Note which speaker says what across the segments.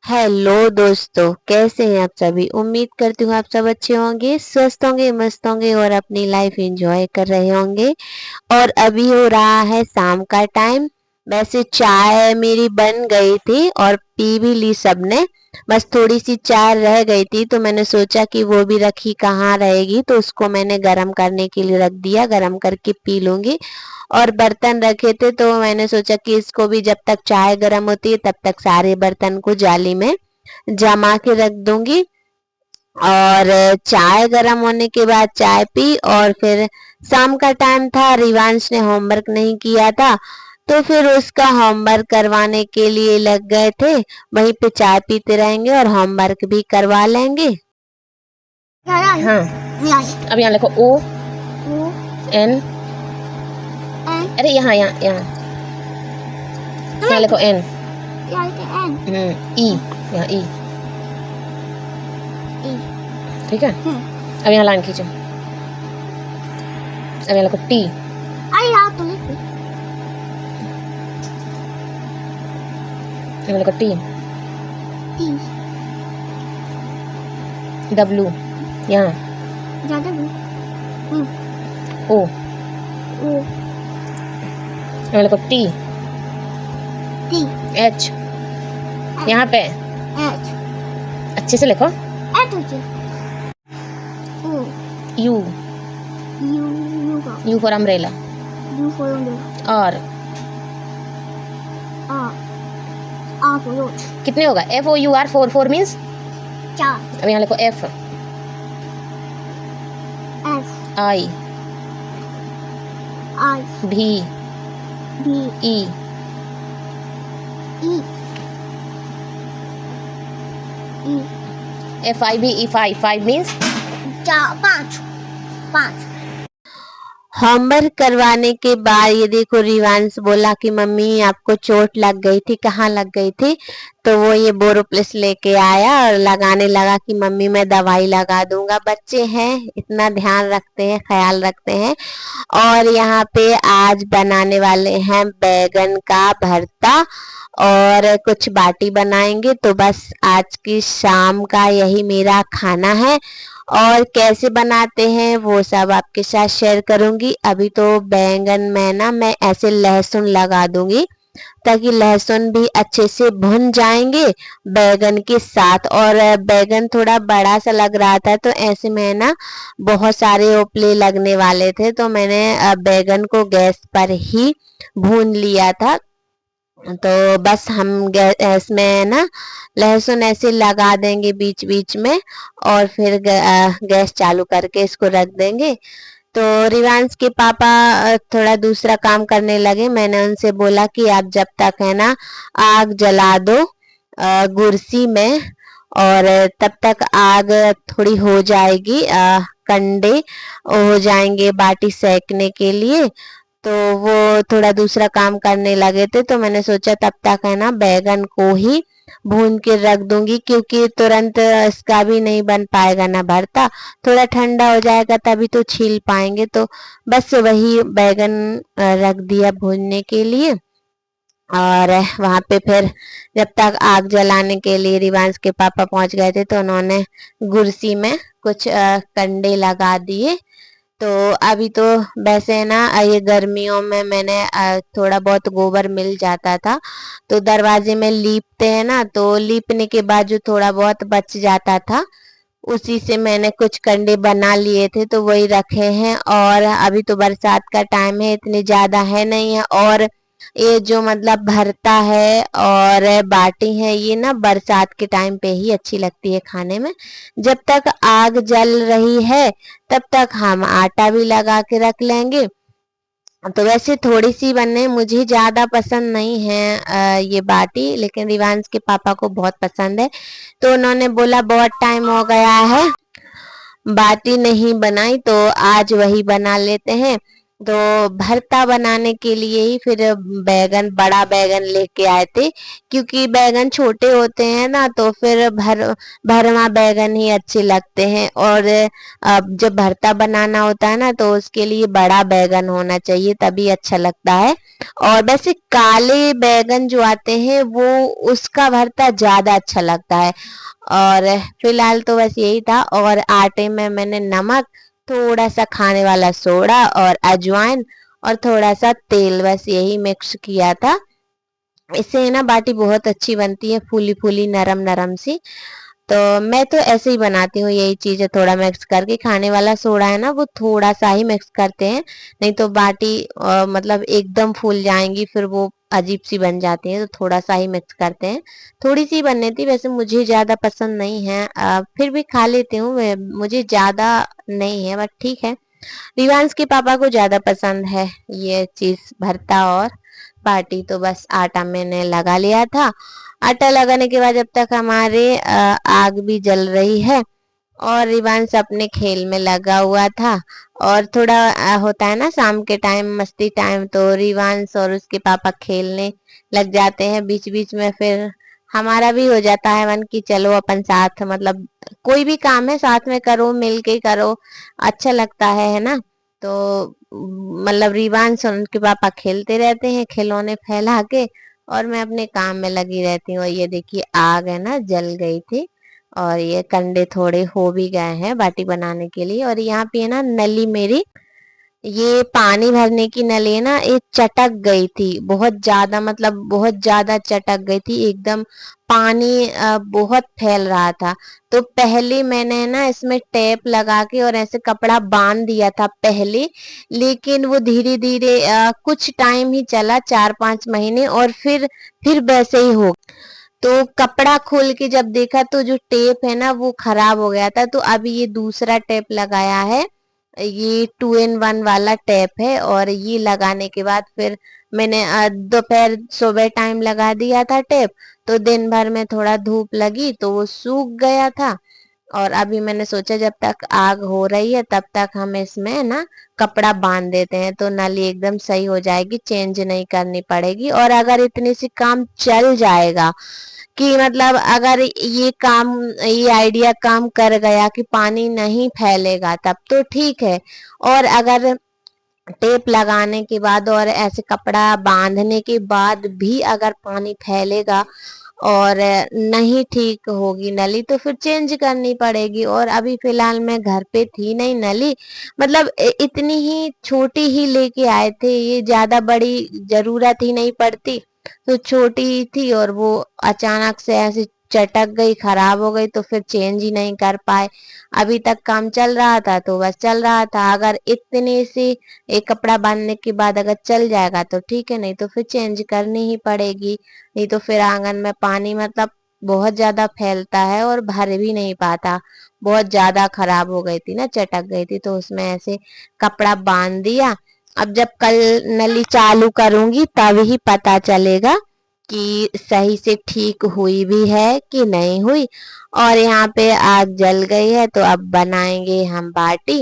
Speaker 1: Hello दोस्तों, कैसे हैं आप सभी। उम्मीद करती हूँ आप सब अच्छे होंगे, स्वस्थ होंगे, मस्त होंगे और अपनी लाइफ एंजॉय कर रहे होंगे। और अभी हो रहा है शाम का टाइम। वैसे चाय मेरी बन गई थी और पी भी ली सबने। बस थोड़ी सी चाय रह गई थी तो मैंने सोचा कि वो भी रखी कहाँ रहेगी, तो उसको मैंने गरम करने के लिए रख दिया, गरम करके पी लूंगी। और बर्तन रखे थे तो मैंने सोचा कि इसको भी जब तक चाय गरम होती है तब तक सारे बर्तन को जाली में जमा के रख दूंगी। और चाय गरम होने के बाद चाय पी और फिर शाम का टाइम था, रिवांश ने होमवर्क नहीं किया था तो फिर उसका होमवर्क करवाने के लिए लग गए थे। वहीं पे चाय पीते रहेंगे और होमवर्क भी करवा लेंगे।
Speaker 2: हाँ, अब यहाँ लिखो ओ एन। अरे यहाँ यहाँ यहाँ यहाँ लिखो एन। ई, यहाँ ई। ठीक है, अब यहाँ लाइन खींचो। अब यहाँ लिखो टी। यहाँ लिखो टी। डब्लू यहाँ। ओ यहाँ लिखो टी। एच यहाँ पे अच्छे से लिखो। U, U for umbrella. और कितने होगा? F O U R, four. Four means 4। अब यहाँ लिखो एफ। आई भी ई एफ आई भी ई। Five means 5।
Speaker 1: होमवर्क करवाने के बाद ये देखो, रिवांश बोला कि मम्मी आपको चोट लग गई थी, कहाँ लग गई थी। तो वो ये बोरोप्लस लेके आया और लगाने लगा कि मम्मी मैं दवाई लगा दूंगा। बच्चे हैं, इतना ध्यान रखते हैं, ख्याल रखते हैं। और यहाँ पे आज बनाने वाले हैं बैगन का भरता और कुछ बाटी बनाएंगे। तो बस आज की शाम का यही मेरा खाना है और कैसे बनाते हैं वो सब आपके साथ शेयर करूंगी। अभी तो बैंगन में ना मैं ऐसे लहसुन लगा दूंगी ताकि लहसुन भी अच्छे से भुन जाएंगे बैगन के साथ। और बैगन थोड़ा बड़ा सा लग रहा था तो ऐसे में ना बहुत सारे उपले लगने वाले थे तो मैंने बैगन को गैस पर ही भून लिया था। तो बस हम गैस में ना लहसुन ऐसे लगा देंगे बीच बीच में और फिर गैस चालू करके इसको रख देंगे। तो रिवांश के पापा थोड़ा दूसरा काम करने लगे। मैंने उनसे बोला कि आप जब तक है ना आग जला दो गुरसी में, और तब तक आग थोड़ी हो जाएगी, कंडे हो जाएंगे बाटी सेकने के लिए। तो वो थोड़ा दूसरा काम करने लगे थे तो मैंने सोचा तब तक है ना बैगन को ही भून के रख दूंगी, क्योंकि तुरंत इसका भी नहीं बन पाएगा ना भरता। थोड़ा ठंडा हो जाएगा तभी तो छील पाएंगे। तो बस वही बैगन रख दिया भूनने के लिए। और वहां पे फिर जब तक आग जलाने के लिए रिवांश के पापा पहुंच गए थे तो उन्होंने गुरसी में कुछ कंडे लगा दिए। तो अभी तो वैसे ना ये गर्मियों में मैंने थोड़ा बहुत गोबर मिल जाता था तो दरवाजे में लीपते हैं ना, तो लीपने के बाद जो थोड़ा बहुत बच जाता था उसी से मैंने कुछ कंडे बना लिए थे तो वही रखे हैं। और अभी तो बरसात का टाइम है, इतनी ज्यादा है नहीं है। और ये जो मतलब भरता है और बाटी है ये ना बरसात के टाइम पे ही अच्छी लगती है खाने में। जब तक आग जल रही है तब तक हम आटा भी लगा के रख लेंगे। तो वैसे थोड़ी सी बनने, मुझे ज्यादा पसंद नहीं है ये बाटी, लेकिन रिवांश के पापा को बहुत पसंद है। तो उन्होंने बोला बहुत टाइम हो गया है बाटी नहीं बनाई तो आज वही बना लेते हैं। तो भरता बनाने के लिए ही फिर बैगन, बड़ा बैगन लेके आए थे, क्योंकि बैगन छोटे होते हैं ना तो फिर भरवा बैगन ही अच्छे लगते हैं। और अब जब भरता बनाना होता है ना तो उसके लिए बड़ा बैगन होना चाहिए, तभी अच्छा लगता है। और वैसे काले बैगन जो आते हैं वो, उसका भरता ज्यादा अच्छा लगता है। और फिलहाल तो बस यही था। और आटे में मैंने नमक, थोड़ा सा खाने वाला सोडा और अजवाइन और थोड़ा सा तेल, बस यही मिक्स किया था। इससे ना बाटी बहुत अच्छी बनती है, फूली फूली नरम नरम सी। तो मैं तो ऐसे ही बनाती हूँ, यही चीजें थोड़ा मिक्स करके। खाने वाला सोडा है ना वो थोड़ा सा ही मिक्स करते हैं, नहीं तो बाटी मतलब एकदम फूल जाएंगी, फिर वो अजीब सी बन जाती है। तो थोड़ा सा ही मिक्स करते हैं। थोड़ी सी बननी थी, वैसे मुझे ज्यादा पसंद नहीं है, फिर भी खा लेती हूँ मुझे ज्यादा नहीं है, बट ठीक है। रिवांश के पापा को ज्यादा पसंद है ये चीज, भरता और बाटी। तो बस आटा मैंने लगा लिया था। आटा लगाने के बाद जब तक हमारे आग भी जल रही है और रिवांश अपने खेल में लगा हुआ था। और थोड़ा होता है ना शाम के टाइम मस्ती टाइम, तो रिवांश और उसके पापा खेलने लग जाते हैं बीच बीच में। फिर हमारा भी हो जाता है मन कि चलो अपन साथ, मतलब कोई भी काम है साथ में करो, मिल के करो, अच्छा लगता है ना। तो मतलब रिवांश और उनके पापा खेलते रहते हैं खिलौने फैला के, और मैं अपने काम में लगी रहती हूँ। और ये देखिए आग है ना जल गई थी, और ये कंडे थोड़े हो भी गए हैं बाटी बनाने के लिए। और यहाँ पे है ना नली मेरी, ये पानी भरने की नली है ना, ये चटक गई थी बहुत ज्यादा, मतलब बहुत ज्यादा चटक गई थी एकदम। पानी बहुत फैल रहा था। तो पहले मैंने ना इसमें टेप लगा के और ऐसे कपड़ा बांध दिया था पहले, लेकिन वो धीरे धीरे कुछ टाइम ही चला, 4-5 महीने, और फिर वैसे ही हो। तो कपड़ा खोल के जब देखा तो जो टेप है ना वो खराब हो गया था। तो अभी ये दूसरा टेप लगाया है, ये 2 in 1 वाला टेप है। और ये लगाने के बाद फिर मैंने दोपहर सुबह टाइम लगा दिया था टेप, तो दिन भर में थोड़ा धूप लगी तो वो सूख गया था। और अभी मैंने सोचा जब तक आग हो रही है तब तक हम इसमें ना कपड़ा बांध देते हैं, तो नली एकदम सही हो जाएगी, चेंज नहीं करनी पड़ेगी। और अगर इतनी सी काम चल जाएगा कि मतलब अगर ये काम, ये आइडिया काम कर गया कि पानी नहीं फैलेगा तब तो ठीक है। और अगर टेप लगाने के बाद और ऐसे कपड़ा बांधने के बाद भी अगर पानी फैलेगा और नहीं ठीक होगी नली, तो फिर चेंज करनी पड़ेगी। और अभी फिलहाल मैं घर पे थी नहीं, नली मतलब इतनी ही छोटी ही लेके आए थे, ये ज्यादा बड़ी जरूरत ही नहीं पड़ती, तो छोटी ही थी। और वो अचानक से ऐसे चटक गई, खराब हो गई, तो फिर चेंज ही नहीं कर पाए। अभी तक काम चल रहा था तो बस चल रहा था, अगर इतने से एक कपड़ा बांधने के बाद अगर चल जाएगा तो ठीक है, नहीं तो फिर चेंज करनी ही पड़ेगी। नहीं तो फिर आंगन में पानी मतलब बहुत ज्यादा फैलता है और भर भी नहीं पाता। बहुत ज्यादा खराब हो गई थी ना, चटक गई थी, तो उसमें ऐसे कपड़ा बांध दिया। अब जब कल नली चालू करूंगी तब ही पता चलेगा कि सही से ठीक हुई भी है कि नहीं हुई। और यहाँ पे आग जल गई है, तो अब बनाएंगे हम बाटी।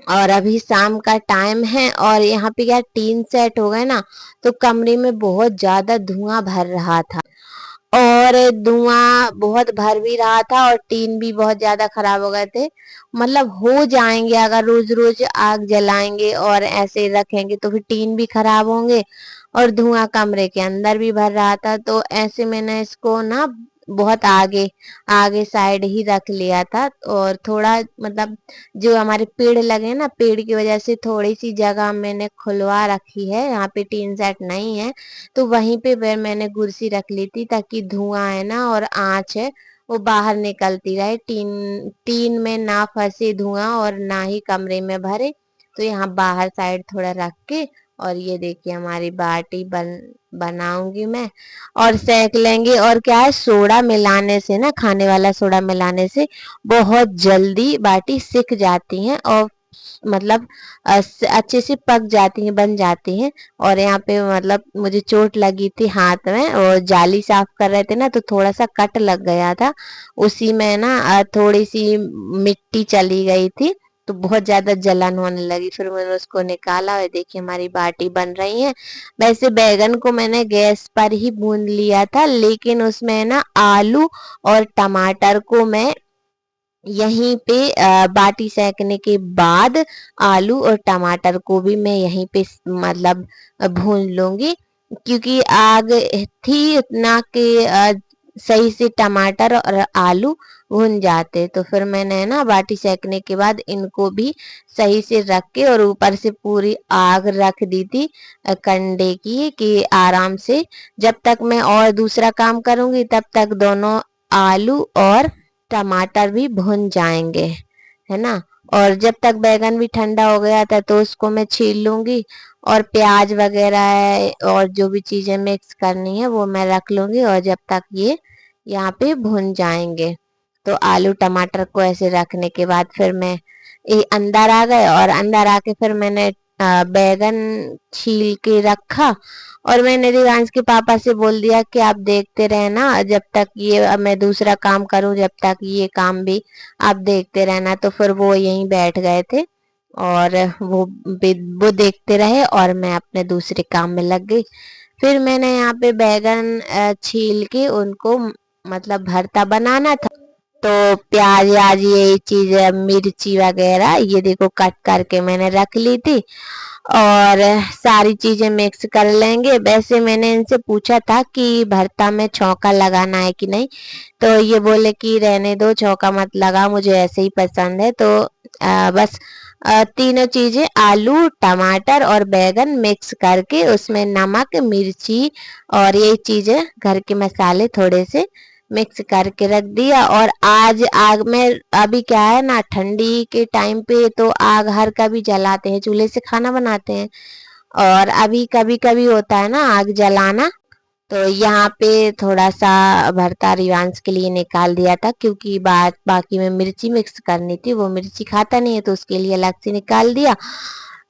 Speaker 1: और अभी शाम का टाइम है, और यहाँ पे क्या टीन सेट हो गए ना, तो कमरे में बहुत ज्यादा धुआं भर रहा था। और धुआं बहुत भर भी रहा था, और टीन भी बहुत ज्यादा खराब हो गए थे। मतलब हो जाएंगे अगर रोज रोज आग जलाएंगे और ऐसे रखेंगे, तो फिर टीन भी खराब होंगे। और धुआं कमरे के अंदर भी भर रहा था, तो ऐसे मैंने इसको ना बहुत आगे आगे साइड ही रख लिया था। और थोड़ा मतलब जो हमारे पेड़ लगे हैं ना, पेड़ की वजह से थोड़ी सी जगह मैंने खुलवा रखी है, यहाँ पे टीन सेट नहीं है, तो वहीं पे फिर मैंने कुर्सी रख ली थी, ताकि धुआं है ना और आंच है वो बाहर निकलती रहे, टीन टीन में ना फंसे धुआं और ना ही कमरे में भरे। तो यहाँ बाहर साइड थोड़ा रख के, और ये देखिए हमारी बाटी बनाऊंगी मैं, और सेक लेंगे। और क्या है, सोडा मिलाने से ना, खाने वाला सोडा मिलाने से बहुत जल्दी बाटी सिक जाती हैं, और मतलब अच्छे से पक जाती हैं, बन जाती हैं। और यहाँ पे मतलब मुझे चोट लगी थी हाथ में, और जाली साफ कर रहे थे ना, तो थोड़ा सा कट लग गया था, उसी में ना थोड़ी सी मिट्टी चली गई थी। तो बहुत ज्यादा जलन होने लगी। फिर मैंने उसको निकाला और देखिए हमारी बाटी बन रही है। वैसे बैगन को मैंने गैस पर ही भून लिया था, लेकिन उसमें ना आलू और टमाटर को मैं यहीं पे बाटी सेकने के बाद आलू और टमाटर को भी मैं यहीं पे मतलब भून लूंगी, क्योंकि आग थी उतना कि सही से टमाटर और आलू भून जाते। तो फिर मैंने ना बाटी सेकने के बाद इनको भी सही से रख के और ऊपर से पूरी आग रख दी थी कंडे की, कि आराम से जब तक मैं और दूसरा काम करूंगी तब तक दोनों आलू और टमाटर भी भुन जाएंगे, है ना। और जब तक बैगन भी ठंडा हो गया था तो उसको मैं छील लूंगी और प्याज वगैरह है और जो भी चीजें मिक्स करनी है वो मैं रख लूंगी, और जब तक ये यहाँ पे भुन जाएंगे। तो आलू टमाटर को ऐसे रखने के बाद फिर मैं ये अंदर आ गए, और अंदर आके फिर मैंने बैगन छील के रखा, और मैंने रिवांश के पापा से बोल दिया कि आप देखते रहना जब तक ये मैं दूसरा काम करूं, जब तक ये काम भी आप देखते रहना। तो फिर वो यहीं बैठ गए थे और वो देखते रहे और मैं अपने दूसरे काम में लग गई। फिर मैंने यहाँ पे बैगन छील के उनको मतलब भरता बनाना था। तो प्याज व्याज ये चीज मिर्ची वगैरह ये देखो कट करके मैंने रख ली थी, और सारी चीजें मिक्स कर लेंगे। वैसे मैंने इनसे पूछा था कि भरता में छौंका लगाना है कि नहीं, तो ये बोले कि रहने दो, छौंका मत लगा, मुझे ऐसे ही पसंद है। तो बस तीनों चीजें आलू टमाटर और बैगन मिक्स करके उसमें नमक मिर्ची और ये चीजें घर के मसाले थोड़े से मिक्स करके रख दिया। और आज आग में अभी क्या है ना, ठंडी के टाइम पे तो आग हर कभी जलाते हैं, चूल्हे से खाना बनाते हैं, और अभी कभी कभी होता है ना आग जलाना। तो यहाँ पे थोड़ा सा भरता रिवांश के लिए निकाल दिया था, क्योंकि बाकी में मिर्ची मिक्स करनी थी, वो मिर्ची खाता नहीं है तो उसके लिए अलग से निकाल दिया।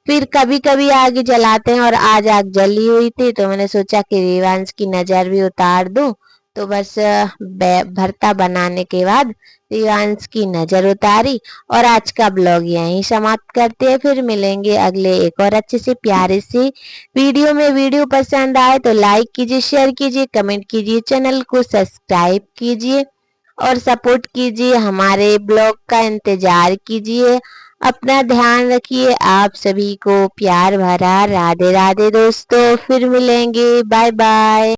Speaker 1: फिर कभी कभी आग जलाते हैं, और आज आग जली हुई थी तो मैंने सोचा कि रिवांश की नजर भी उतार दूं। तो बस भरता बनाने के बाद रिवांश की नजर उतारी। और आज का ब्लॉग यहीं समाप्त करते हैं, फिर मिलेंगे अगले एक और अच्छे से प्यारे से वीडियो में। वीडियो पसंद आए तो लाइक कीजिए, शेयर कीजिए, कमेंट कीजिए, चैनल को सब्सक्राइब कीजिए और सपोर्ट कीजिए, हमारे ब्लॉग का इंतजार कीजिए। अपना ध्यान रखिए। आप सभी को प्यार भरा राधे राधे दोस्तों, फिर मिलेंगे, बाय बाय।